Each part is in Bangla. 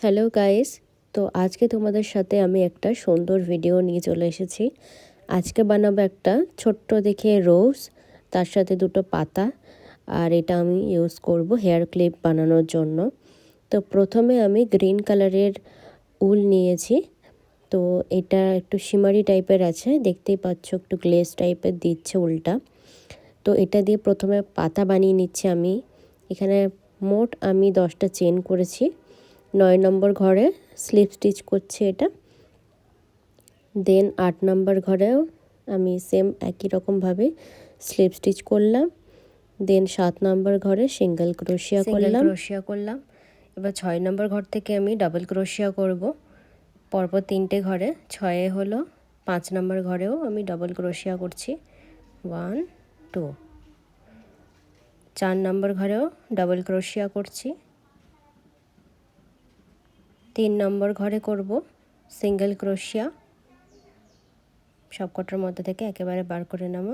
হ্যালো গাইস, তো আজকে তোমাদের সাথে আমি একটা সুন্দর ভিডিও নিয়ে চলে এসেছি। আজকে বানাবো একটা ছোট্ট দেখে রোজ, তার সাথে দুটো পাতা, আর এটা আমি ইউজ করব হেয়ার ক্লিপ বানানোর জন্য। তো প্রথমে আমি গ্রিন কালারের উল নিয়েছি। তো এটা একটু শিমারি টাইপের আছে, দেখতেই পাচ্ছ একটু গ্লেজ টাইপের দিচ্ছে উলটা। তো এটা দিয়ে প্রথমে পাতা বানিয়ে নিচ্ছি আমি। এখানে মোট আমি 10টা চেন করেছি। 9 নম্বর ঘরে স্লিপ স্টিচ করছি এটা। দেন 8 নম্বর ঘরেও আমি সেম একই রকমভাবে স্লিপ স্টিচ করলাম। দেন 7 নম্বর ঘরে সিঙ্গেল ক্রোশিয়া করলাম। এবার 6 নম্বর ঘর থেকে আমি ডাবল ক্রোশিয়া করব। পরপর 3টে ঘরে 6 হলো। 5 নম্বর ঘরেও আমি ডাবল ক্রোশিয়া করছি, 1 2। 4 নম্বর ঘরেও ডাবল ক্রোশিয়া করছি। 3 নম্বর ঘরে করব সিঙ্গেল ক্রোশিয়া, সবকটার মধ্যে থেকে একেবারে বার করে নেব।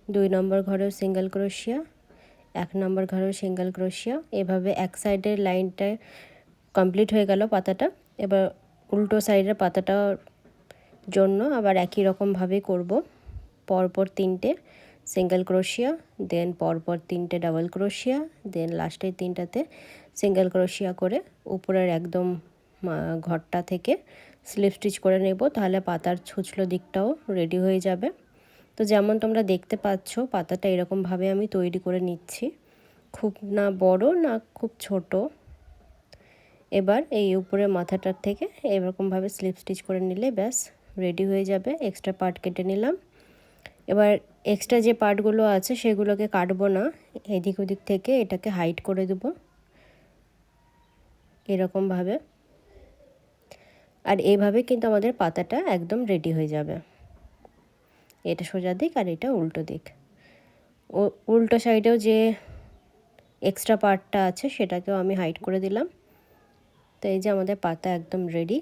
2 নম্বর ঘরেও সিঙ্গেল ক্রোশিয়া, 1 নম্বর ঘরেও সিঙ্গেল ক্রোশিয়া। এভাবে এক সাইডের লাইনটা কমপ্লিট হয়ে গেল পাতাটা। এবার উল্টো সাইডের পাতাটার জন্য আবার একই রকমভাবে করব। পরপর 3টে সিঙ্গেল ক্রোশিয়া, দেন পরপর 3টে ডাবল ক্রোশিয়া, দেন লাস্টের 3টাতে সিঙ্গেল ক্রোশিয়া করে উপরের একদম ঘরটা থেকে স্লিপ স্টিচ করে নেব। তাহলে পাতার ছুঁচলো দিকটাও রেডি হয়ে যাবে। তো যেমন তোমরা দেখতে পাচ্ছ পাতাটা এরকমভাবে আমি তৈরি করে নিচ্ছি, খুব না বড় না খুব ছোট। এবার এই উপরের মাথাটার থেকে এরকমভাবে স্লিপ স্টিচ করে নিলে ব্যাস রেডি হয়ে যাবে। এক্সট্রা পার্ট কেটে নিলাম। এবার এক্সট্রা যে পার্টগুলো আছে সেগুলোকে কাটবো না, এদিক ওদিক থেকে এটাকে হাইড করে দেব এরকমভাবে। আর এইভাবে কিন্তু আমাদের পাতাটা একদম রেডি হয়ে যাবে। এটা সোজা দিক আর এটা উল্টো দিক। উল্টো সাইডেও যে এক্সট্রা পার্টটা আছে সেটাকেও আমি হাইড করে দিলাম। তো এই যে আমাদের পাতা একদম রেডি।